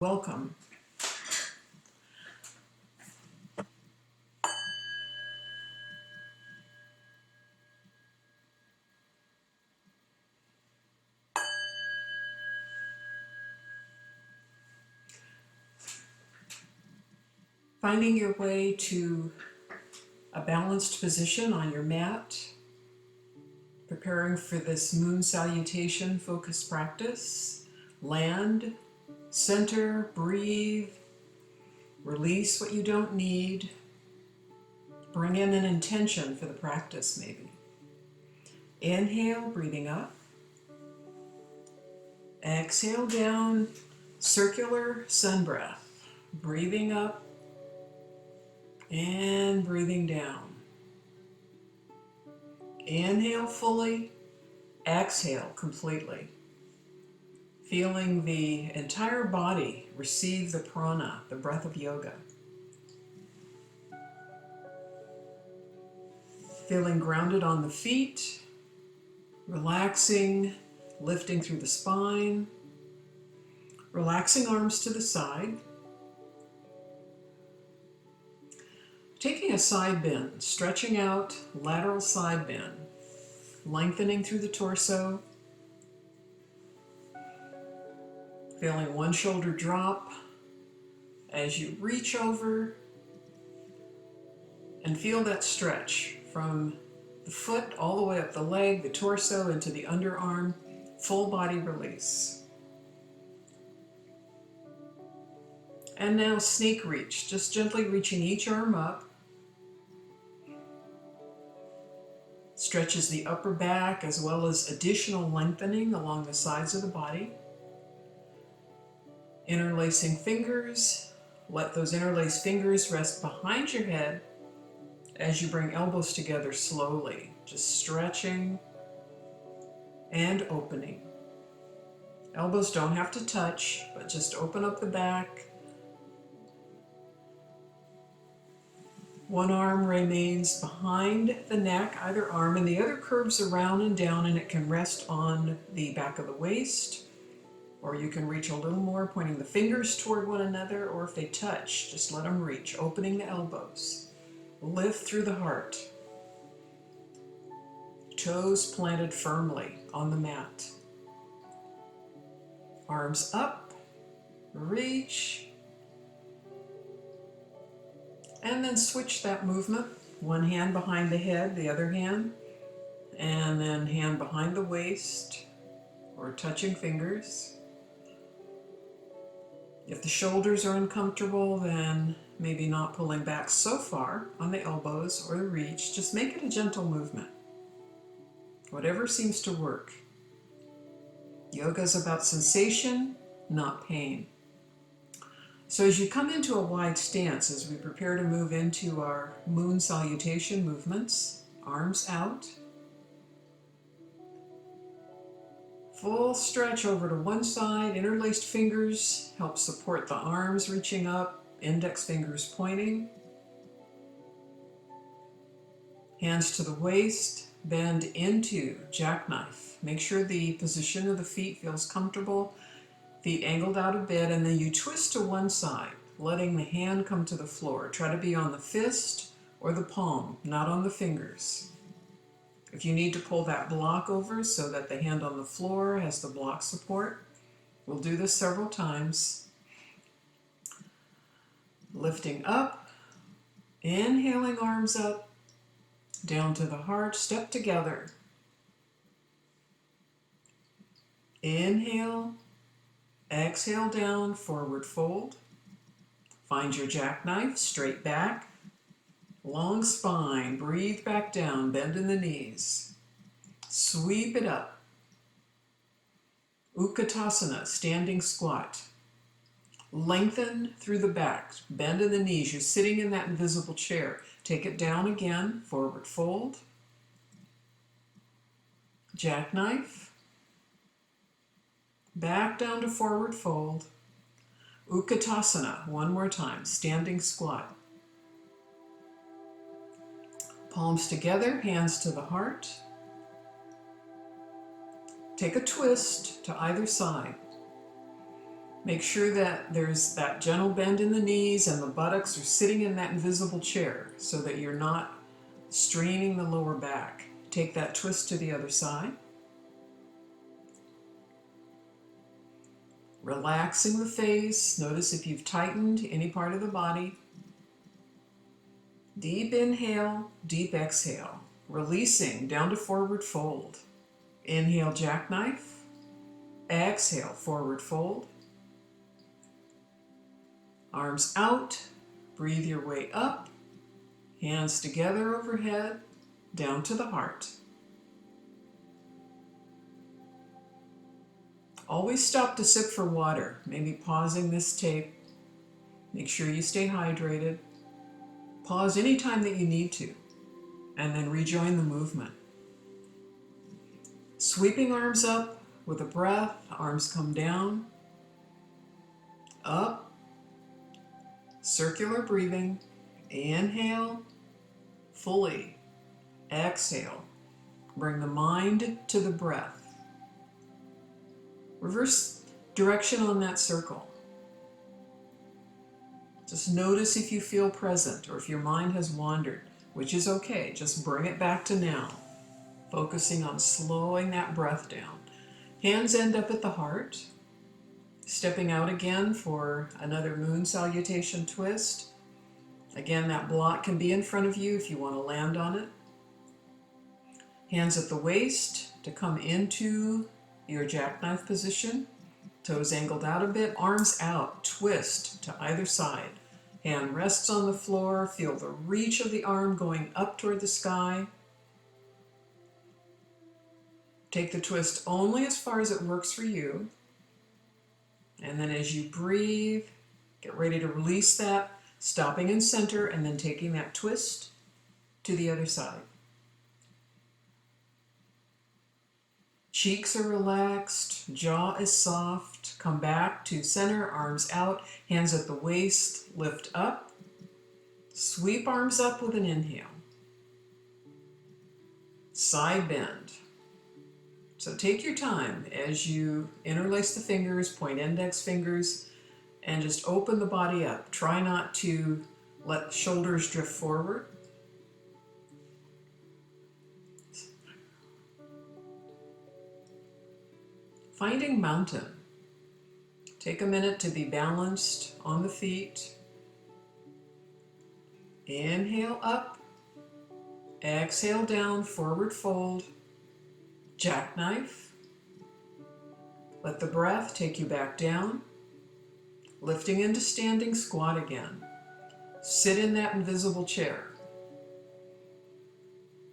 Welcome. Finding your way to a balanced position on your mat, preparing for this Moon Salutation focus practice. Land, center, breathe, release what you don't need. Bring in an intention for the practice maybe. Inhale, breathing up. Exhale down, circular sun breath. Breathing up and breathing down. Inhale fully, exhale completely. Feeling the entire body receive the prana, the breath of yoga. Feeling grounded on the feet, relaxing, lifting through the spine, relaxing arms to the side. Taking a side bend, stretching out, lateral side bend, lengthening through the torso. Feeling one shoulder drop as you reach over and feel that stretch from the foot all the way up the leg, the torso, into the underarm, full body release. And now snake reach, just gently reaching each arm up. Stretches the upper back as well as additional lengthening along the sides of the body. Interlacing fingers, let those interlaced fingers rest behind your head as you bring elbows together slowly, just stretching and opening. Elbows don't have to touch, but just open up the back. One arm remains behind the neck, either arm, and the other curves around and down, and it can rest on the back of the waist. Or you can reach a little more, pointing the fingers toward one another, or if they touch, just let them reach, opening the elbows. Lift through the heart. Toes planted firmly on the mat. Arms up, reach, and then switch that movement. One hand behind the head, the other hand, and then hand behind the waist, or touching fingers. If the shoulders are uncomfortable, then maybe not pulling back so far on the elbows or the reach. Just make it a gentle movement. Whatever seems to work. Yoga is about sensation, not pain. So as you come into a wide stance, as we prepare to move into our Moon Salutation movements, arms out, full stretch over to one side, interlaced fingers help support the arms reaching up, index fingers pointing. Hands to the waist, bend into jackknife. Make sure the position of the feet feels comfortable, feet angled out a bit, and then you twist to one side, letting the hand come to the floor. Try to be on the fist or the palm, not on the fingers. If you need to pull that block over so that the hand on the floor has the block support, we'll do this several times. Lifting up, inhaling arms up, down to the heart, step together. Inhale, exhale down, forward fold. Find your jackknife, straight back. Long spine, breathe back down, bend in the knees. Sweep it up. Utkatasana, standing squat. Lengthen through the back, bend in the knees. You're sitting in that invisible chair. Take it down again, forward fold. Jackknife. Back down to forward fold. Utkatasana, one more time, standing squat. Palms together, hands to the heart. Take a twist to either side. Make sure that there's that gentle bend in the knees and the buttocks are sitting in that invisible chair so that you're not straining the lower back. Take that twist to the other side. Relaxing the face. Notice if you've tightened any part of the body. Deep inhale, deep exhale. Releasing down to forward fold. Inhale, jackknife. Exhale, forward fold. Arms out. Breathe your way up. Hands together overhead, down to the heart. Always stop to sip for water, maybe pausing this tape. Make sure you stay hydrated. Pause anytime that you need to, and then rejoin the movement. Sweeping arms up with a breath, arms come down, up, circular breathing, inhale, fully, exhale. Bring the mind to the breath. Reverse direction on that circle. Just notice if you feel present or if your mind has wandered, which is okay. Just bring it back to now, focusing on slowing that breath down. Hands end up at the heart. Stepping out again for another Moon Salutation Twist. Again, that block can be in front of you if you want to land on it. Hands at the waist to come into your jackknife position. Toes angled out a bit, arms out, twist to either side. Hand rests on the floor, feel the reach of the arm going up toward the sky. Take the twist only as far as it works for you. And then as you breathe, get ready to release that, stopping in center and then taking that twist to the other side. Cheeks are relaxed, jaw is soft. Come back to center, arms out, hands at the waist, lift up. Sweep arms up with an inhale. Side bend. So take your time as you interlace the fingers, point index fingers, and just open the body up. Try not to let shoulders drift forward. Finding mountain. Take a minute to be balanced on the feet. Inhale up. Exhale down, forward fold. Jackknife. Let the breath take you back down. Lifting into standing squat again. Sit in that invisible chair.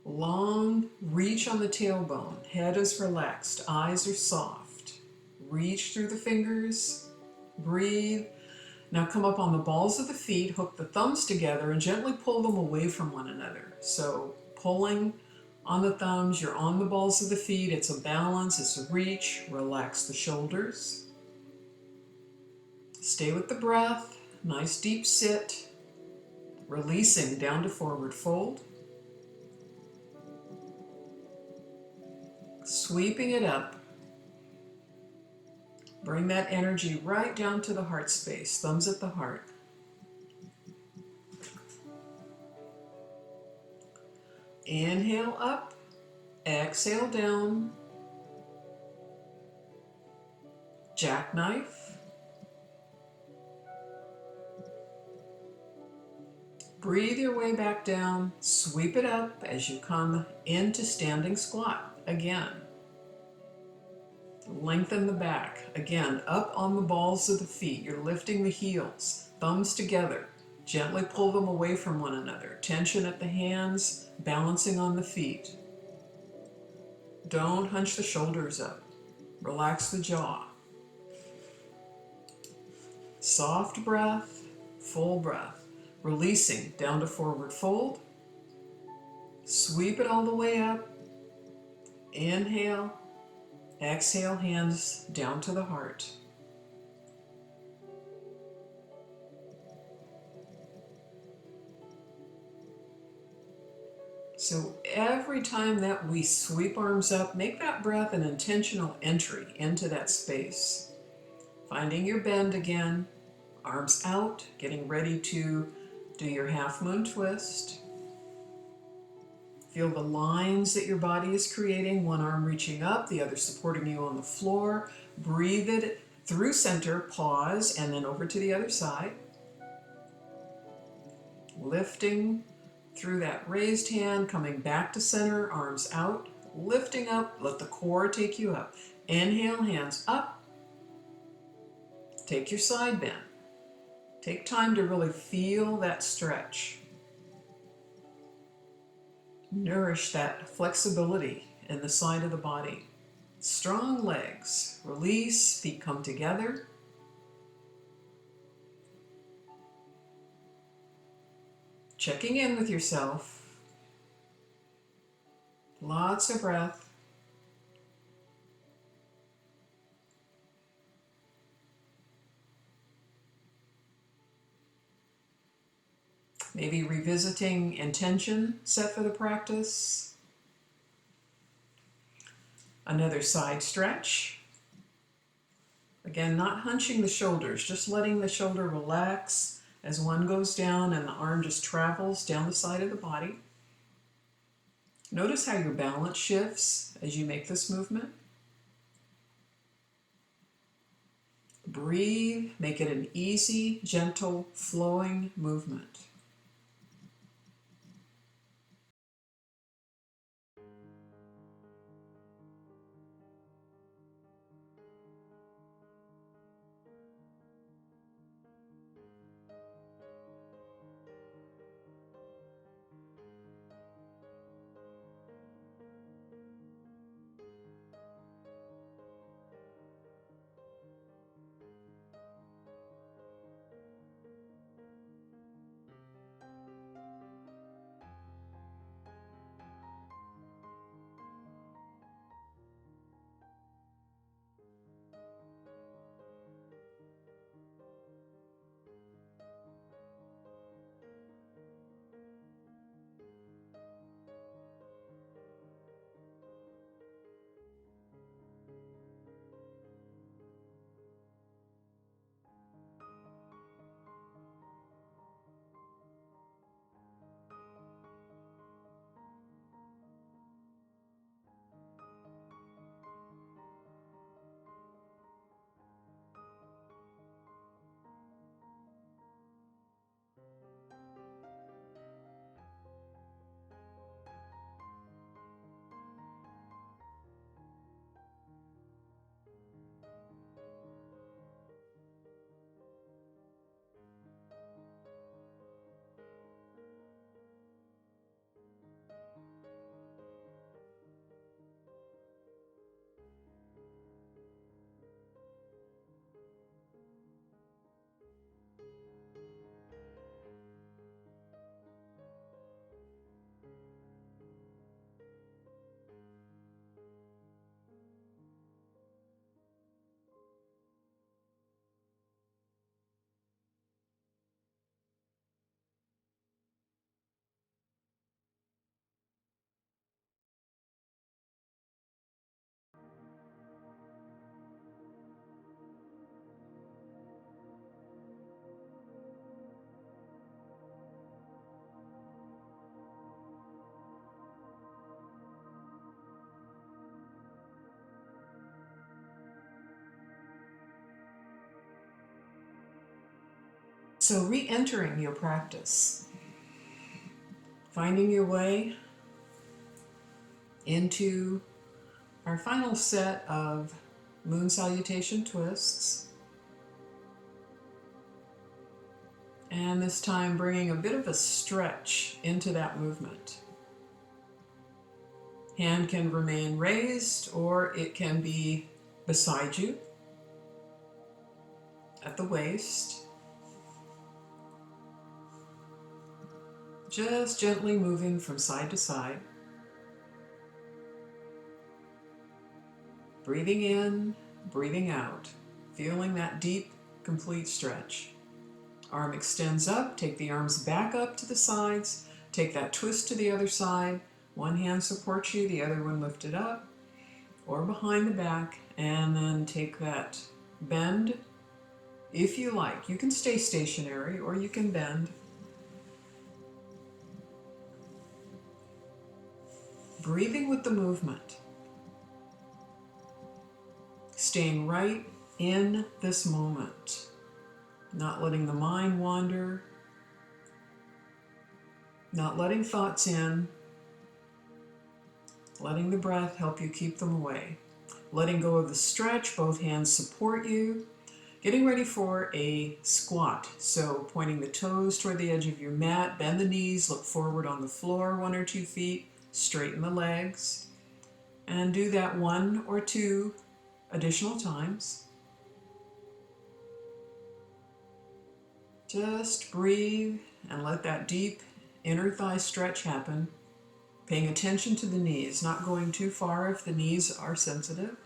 Long reach on the tailbone. Head is relaxed. Eyes are soft. Reach through the fingers. Breathe. Now come up on the balls of the feet. Hook the thumbs together and gently pull them away from one another. So pulling on the thumbs, you're on the balls of the feet. It's a balance. It's a reach. Relax the shoulders. Stay with the breath. Nice deep sit. Releasing down to forward fold. Sweeping it up. Bring that energy right down to the heart space. Thumbs at the heart. Inhale up. Exhale down. Jackknife. Breathe your way back down. Sweep it up as you come into standing squat again. Lengthen the back. Again, up on the balls of the feet. You're lifting the heels. Thumbs together. Gently pull them away from one another. Tension at the hands, balancing on the feet. Don't hunch the shoulders up. Relax the jaw. Soft breath, full breath. Releasing down to forward fold. Sweep it all the way up. Inhale. Exhale, hands down to the heart. So every time that we sweep arms up, make that breath an intentional entry into that space. Finding your bend again, arms out, getting ready to do your Halfmoon Twist. Feel the lines that your body is creating, one arm reaching up, the other supporting you on the floor. Breathe it through center, pause, and then over to the other side. Lifting through that raised hand, coming back to center, arms out, lifting up, let the core take you up. Inhale, hands up. Take your side bend. Take time to really feel that stretch. Nourish that flexibility in the side of the body. Strong legs. Release, feet come together. Checking in with yourself. Lots of breath. Maybe revisiting intention set for the practice. Another side stretch. Again, not hunching the shoulders, just letting the shoulder relax as one goes down and the arm just travels down the side of the body. Notice how your balance shifts as you make this movement. Breathe, make it an easy, gentle, flowing movement. So re-entering your practice, finding your way into our final set of Moon Salutation Twists. And this time bringing a bit of a stretch into that movement. Hand can remain raised or it can be beside you at the waist. Just gently moving from side to side. Breathing in, breathing out, feeling that deep, complete stretch. Arm extends up, take the arms back up to the sides, take that twist to the other side. One hand supports you, the other one lifted up or behind the back, and then take that bend If you like, you can stay stationary or you can bend. Breathing with the movement. Staying right in this moment. Not letting the mind wander. Not letting thoughts in. Letting the breath help you keep them away. Letting go of the stretch, both hands support you. Getting ready for a squat. So pointing the toes toward the edge of your mat, bend the knees, look forward on the floor 1 or 2 feet, straighten the legs, and do that 1 or 2 additional times. Just breathe and let that deep inner thigh stretch happen. Paying attention to the knees, not going too far if the knees are sensitive.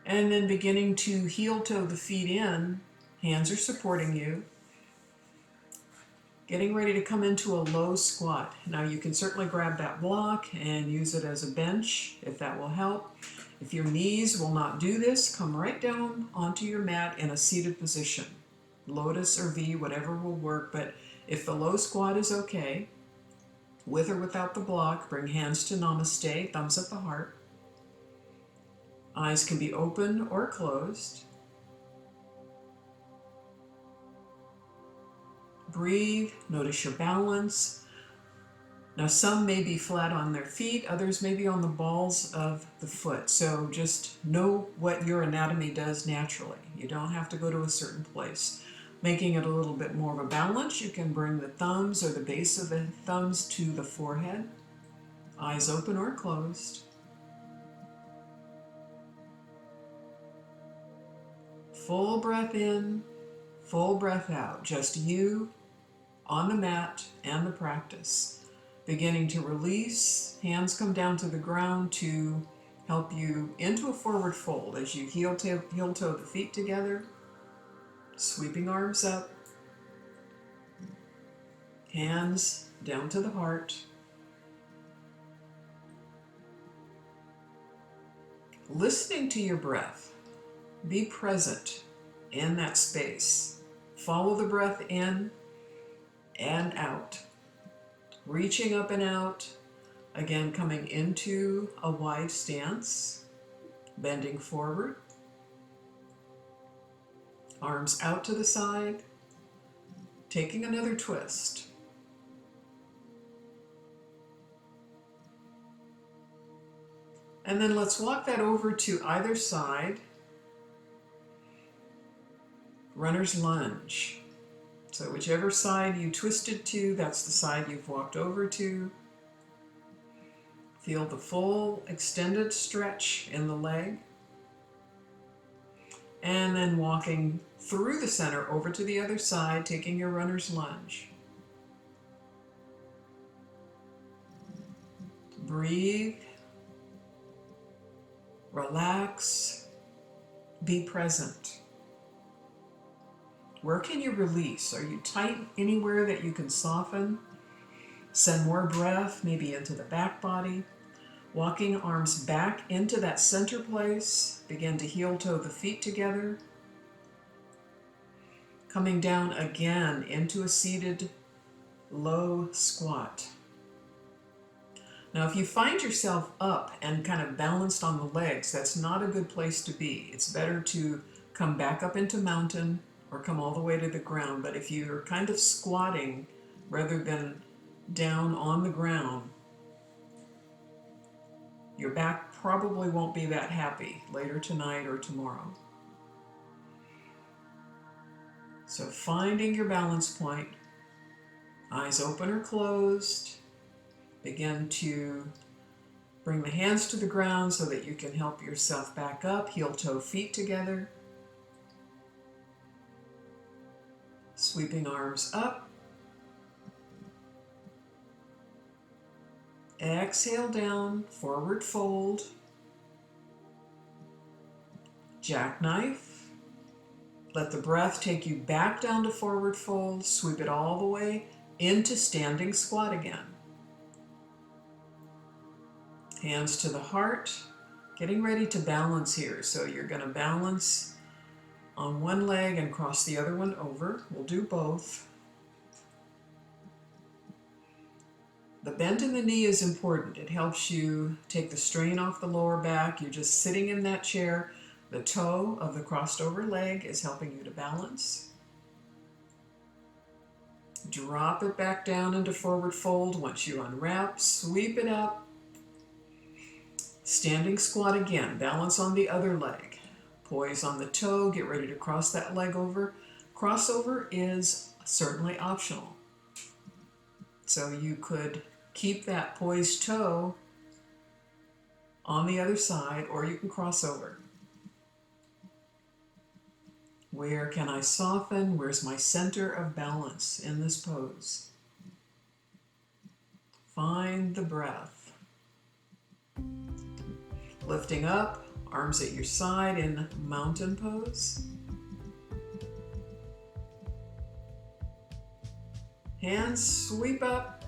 And then beginning to heel toe the feet in, hands are supporting you. Getting ready to come into a low squat. Now you can certainly grab that block and use it as a bench if that will help. If your knees will not do this, come right down onto your mat in a seated position. Lotus or V, whatever will work, but if the low squat is okay, with or without the block, bring hands to Namaste, thumbs at the heart. Eyes can be open or closed. Breathe, notice your balance. Now some may be flat on their feet, others may be on the balls of the foot. So just know what your anatomy does naturally. You don't have to go to a certain place. Making it a little bit more of a balance, you can bring the thumbs or the base of the thumbs to the forehead. Eyes open or closed. Full breath in, full breath out. Just you on the mat and the practice. Beginning to release, hands come down to the ground to help you into a forward fold as you heel toe the feet together, sweeping arms up, hands down to the heart. Listening to your breath, be present in that space. Follow the breath in and out. Reaching up and out, again coming into a wide stance, bending forward, arms out to the side, taking another twist. And then let's walk that over to either side. Runner's lunge. So whichever side you twisted to, that's the side you've walked over to. Feel the full extended stretch in the leg. And then walking through the center over to the other side, taking your runner's lunge. Breathe. Relax. Be present. Where can you release? Are you tight anywhere that you can soften? Send more breath, maybe into the back body. Walking arms back into that center place. Begin to heel toe the feet together. Coming down again into a seated low squat. Now, if you find yourself up and kind of balanced on the legs, that's not a good place to be. It's better to come back up into mountain or come all the way to the ground. But if you're kind of squatting rather than down on the ground, your back probably won't be that happy later tonight or tomorrow. So finding your balance point, eyes open or closed. Begin to bring the hands to the ground so that you can help yourself back up. Heel toe feet together. Sweeping arms up. Exhale down, forward fold. Jackknife. Let the breath take you back down to forward fold. Sweep it all the way into standing squat again. Hands to the heart. Getting ready to balance here. So you're going to balance on one leg and cross the other one over. We'll do both. The bend in the knee is important. It helps you take the strain off the lower back. You're just sitting in that chair. The toe of the crossed over leg is helping you to balance. Drop it back down into forward fold. Once you unwrap, sweep it up. Standing squat again. Balance on the other leg. Poise on the toe. Get ready to cross that leg over. Crossover is certainly optional. So you could keep that poised toe on the other side, or you can cross over. Where can I soften? Where's my center of balance in this pose? Find the breath. Lifting up, arms at your side in mountain pose. Hands sweep up,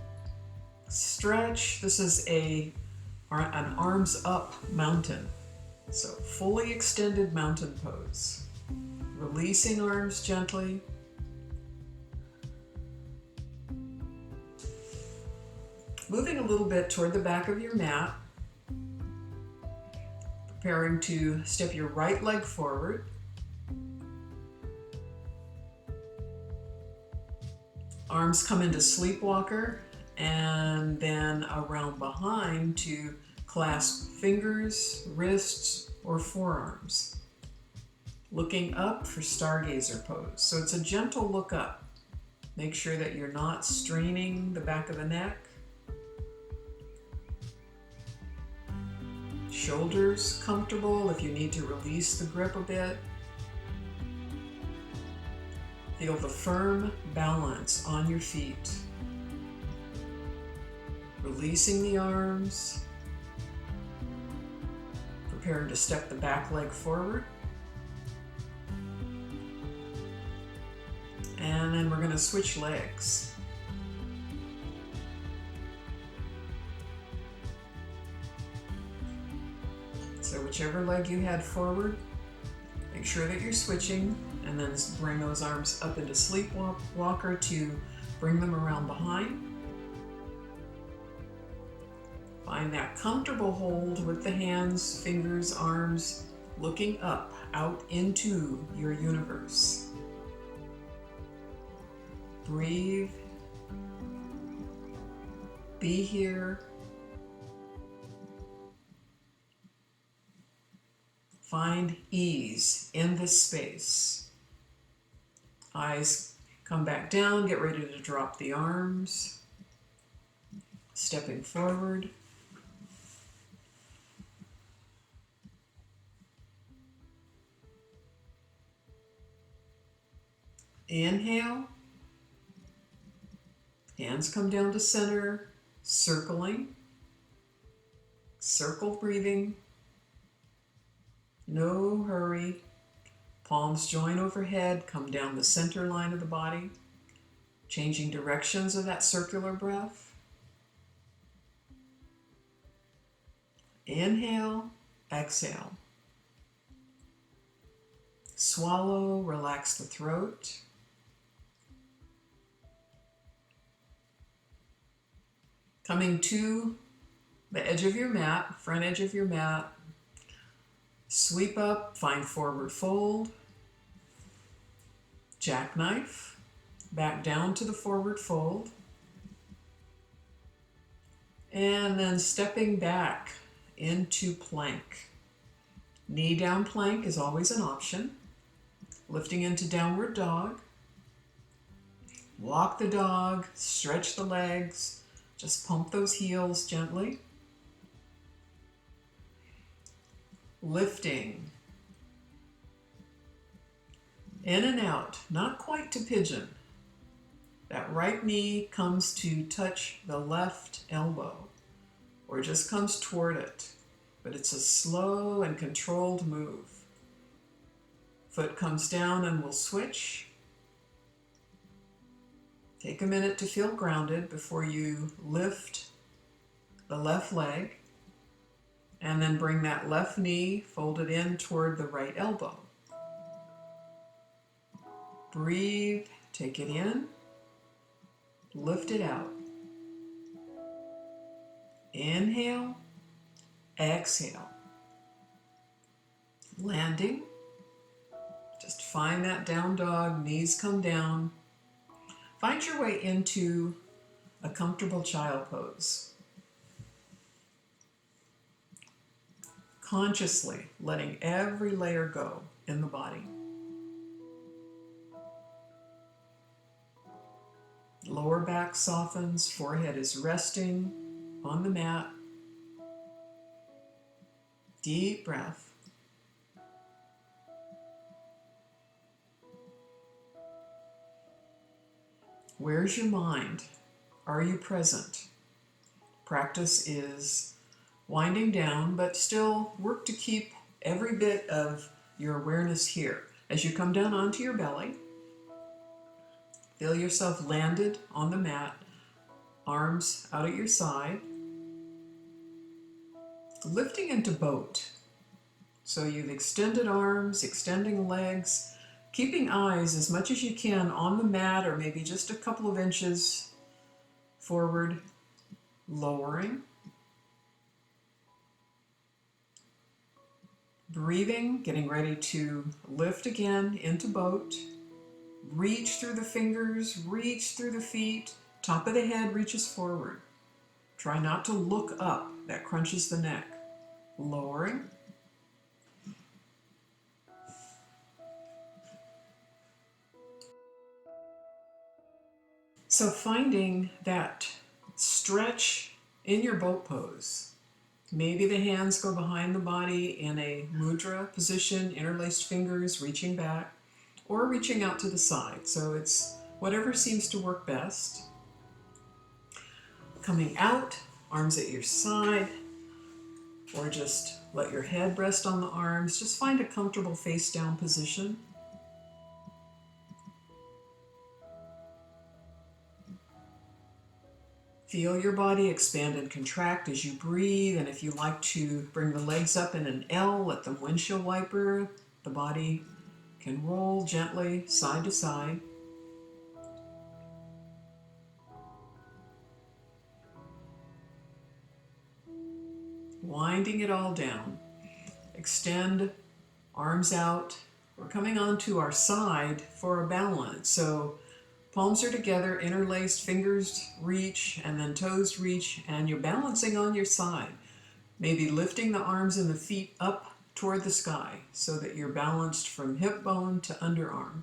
stretch. This is an arms up mountain. So fully extended mountain pose. Releasing arms gently. Moving a little bit toward the back of your mat. Preparing to step your right leg forward. Arms come into sleepwalker and then around behind to clasp fingers, wrists, or forearms. Looking up for stargazer pose. So it's a gentle look up. Make sure that you're not straining the back of the neck. Shoulders comfortable if you need to release the grip a bit. Feel the firm balance on your feet. Releasing the arms. Preparing to step the back leg forward. And then we're going to switch legs. So whichever leg you had forward, make sure that you're switching, and then bring those arms up into sleepwalker to bring them around behind. Find that comfortable hold with the hands, fingers, arms, looking up, out into your universe. Breathe. Be here. Find ease in this space. Eyes come back down. Get ready to drop the arms. Stepping forward. Inhale. Hands come down to center, circling. Circle breathing. No hurry. Palms join overhead, come down the center line of the body, changing directions of that circular breath. Inhale, exhale. Swallow, relax the throat. Coming to the edge of your mat, front edge of your mat, sweep up, find forward fold, jackknife, back down to the forward fold, and then stepping back into plank. Knee down plank is always an option. Lifting into downward dog. Walk the dog, stretch the legs, just pump those heels gently. Lifting. In and out, not quite to pigeon. That right knee comes to touch the left elbow, or just comes toward it, but it's a slow and controlled move. Foot comes down and we'll switch. Take a minute to feel grounded before you lift the left leg, and then bring that left knee folded in toward the right elbow. Breathe, take it in, lift it out. Inhale, exhale. Landing, just find that down dog, knees come down. Find your way into a comfortable child pose. Consciously letting every layer go in the body. Lower back softens, forehead is resting on the mat. Deep breath. Where's your mind? Are you present? Practice is winding down, but still work to keep every bit of your awareness here. As you come down onto your belly, feel yourself landed on the mat, arms out at your side, lifting into boat. So you've extended arms, extending legs, keeping eyes as much as you can on the mat or maybe just a couple of inches forward, lowering. Breathing, getting ready to lift again into boat. Reach through the fingers, reach through the feet. Top of the head reaches forward. Try not to look up, that crunches the neck. Lowering. So finding that stretch in your boat pose. Maybe the hands go behind the body in a mudra position, interlaced fingers reaching back, or reaching out to the side. So it's whatever seems to work best. Coming out, arms at your side, or just let your head rest on the arms. Just find a comfortable face down position. Feel your body expand and contract as you breathe, and if you like to bring the legs up in an L, let them windshield wiper. The body can roll gently side to side. Winding it all down. Extend, arms out. We're coming onto our side for a balance. So palms are together, interlaced, fingers reach, and then toes reach, and you're balancing on your side. Maybe lifting the arms and the feet up toward the sky so that you're balanced from hip bone to underarm.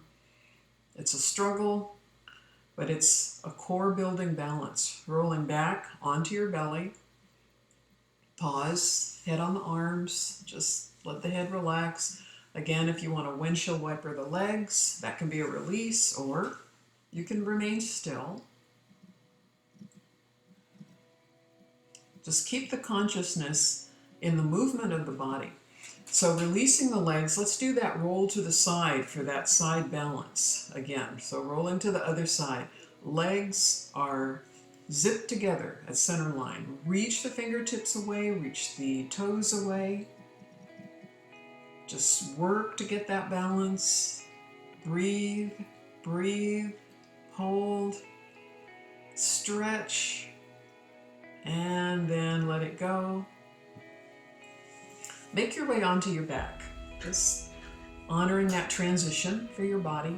It's a struggle, but it's a core building balance. Rolling back onto your belly. Pause, head on the arms, just let the head relax. Again, if you want to windshield wiper the legs, that can be a release, or you can remain still. Just keep the consciousness in the movement of the body. So releasing the legs, let's do that roll to the side for that side balance again. So rolling to the other side. Legs are zipped together at center line. Reach the fingertips away, reach the toes away. Just work to get that balance. Breathe, breathe. Hold, stretch, and then let it go. Make your way onto your back, just honoring that transition for your body.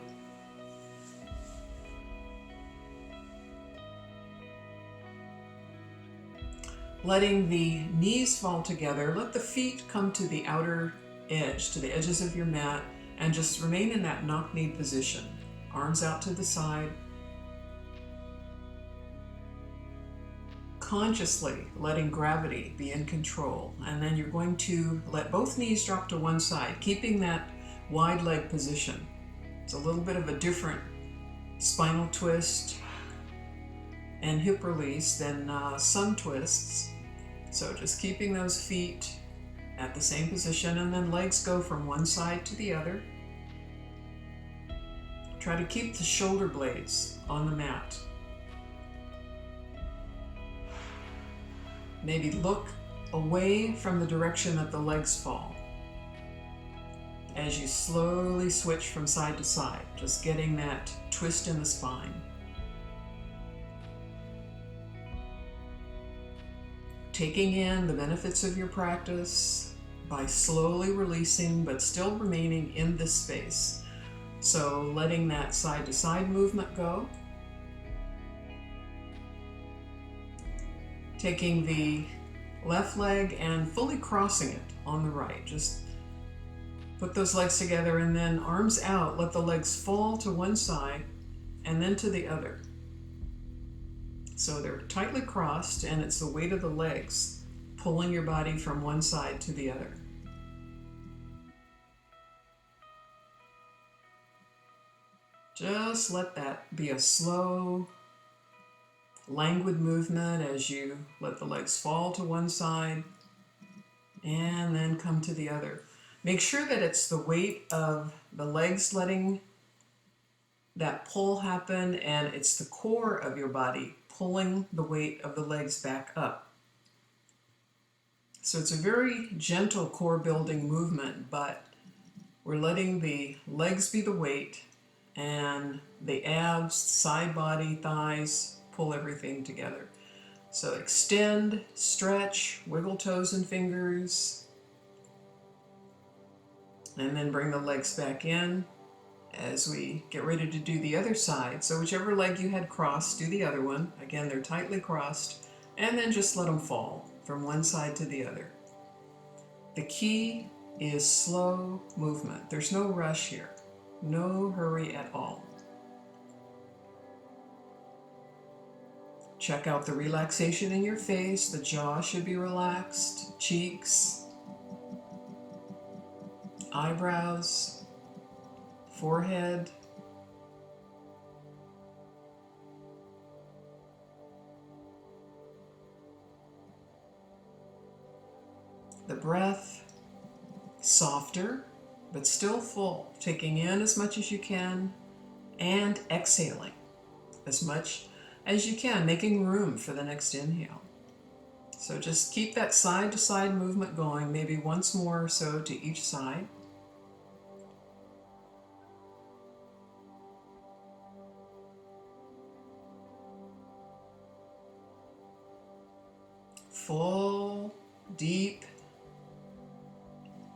Letting the knees fall together, let the feet come to the outer edge, to the edges of your mat, and just remain in that knock-knee position. Arms out to the side. Consciously letting gravity be in control. And then you're going to let both knees drop to one side, keeping that wide leg position. It's a little bit of a different spinal twist and hip release than some twists. So just keeping those feet at the same position, and then legs go from one side to the other. Try to keep the shoulder blades on the mat. Maybe look away from the direction that the legs fall. as you slowly switch from side to side, just getting that twist in the spine. Taking in the benefits of your practice by slowly releasing but still remaining in this space. So letting that side to side movement go. Taking the left leg and fully crossing it on the right. Just put those legs together and then arms out. Let the legs fall to one side and then to the other. So they're tightly crossed and it's the weight of the legs pulling your body from one side to the other. Just let that be a slow, languid movement as you let the legs fall to one side and then come to the other. Make sure that it's the weight of the legs letting that pull happen, and it's the core of your body pulling the weight of the legs back up. So it's a very gentle core building movement, but we're letting the legs be the weight and the abs, side body, thighs, pull everything together. So extend, stretch, wiggle toes and fingers, and then bring the legs back in as we get ready to do the other side. So whichever leg you had crossed, do the other one. Again, they're tightly crossed, and then just let them fall from one side to the other. The key is slow movement. There's no rush here, no hurry at all. Check out the relaxation in your face. The jaw should be relaxed, cheeks, eyebrows, forehead. The breath, softer, but still full, taking in as much as you can and exhaling as much as you can, making room for the next inhale. So just keep that side to side movement going, maybe once more or so to each side. Full, deep,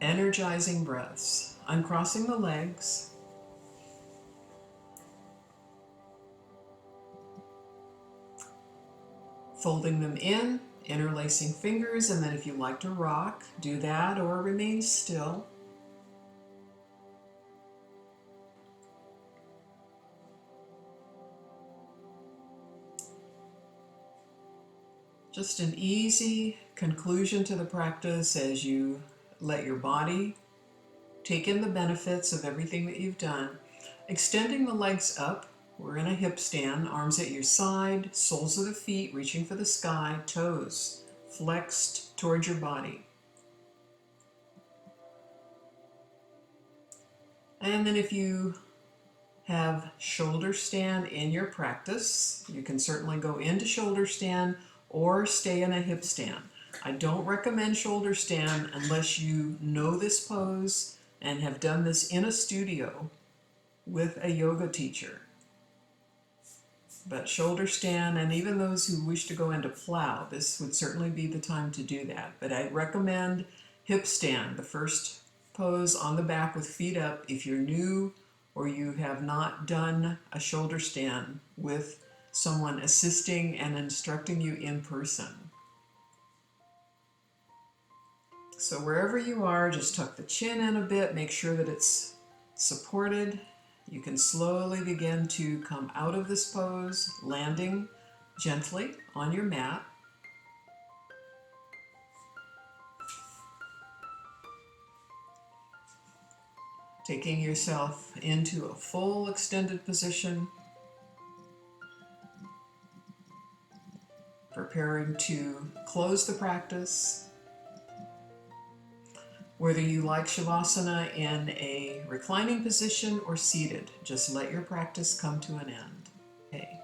energizing breaths. Uncrossing the legs. Folding them in, interlacing fingers, and then if you like to rock, do that or remain still. Just an easy conclusion to the practice as you let your body take in the benefits of everything that you've done. Extending the legs up. We're in a hip stand, arms at your side, soles of the feet reaching for the sky, toes flexed towards your body. And then if you have shoulder stand in your practice, you can certainly go into shoulder stand or stay in a hip stand. I don't recommend shoulder stand unless you know this pose and have done this in a studio with a yoga teacher. But shoulder stand, and even those who wish to go into plow, this would certainly be the time to do that. But I recommend hip stand, the first pose on the back with feet up, if you're new or you have not done a shoulder stand with someone assisting and instructing you in person. So wherever you are, just tuck the chin in a bit, make sure that it's supported. You can slowly begin to come out of this pose, landing gently on your mat. Taking yourself into a full extended position. Preparing to close the practice. Whether you like Shavasana in a reclining position or seated, just let your practice come to an end. Okay.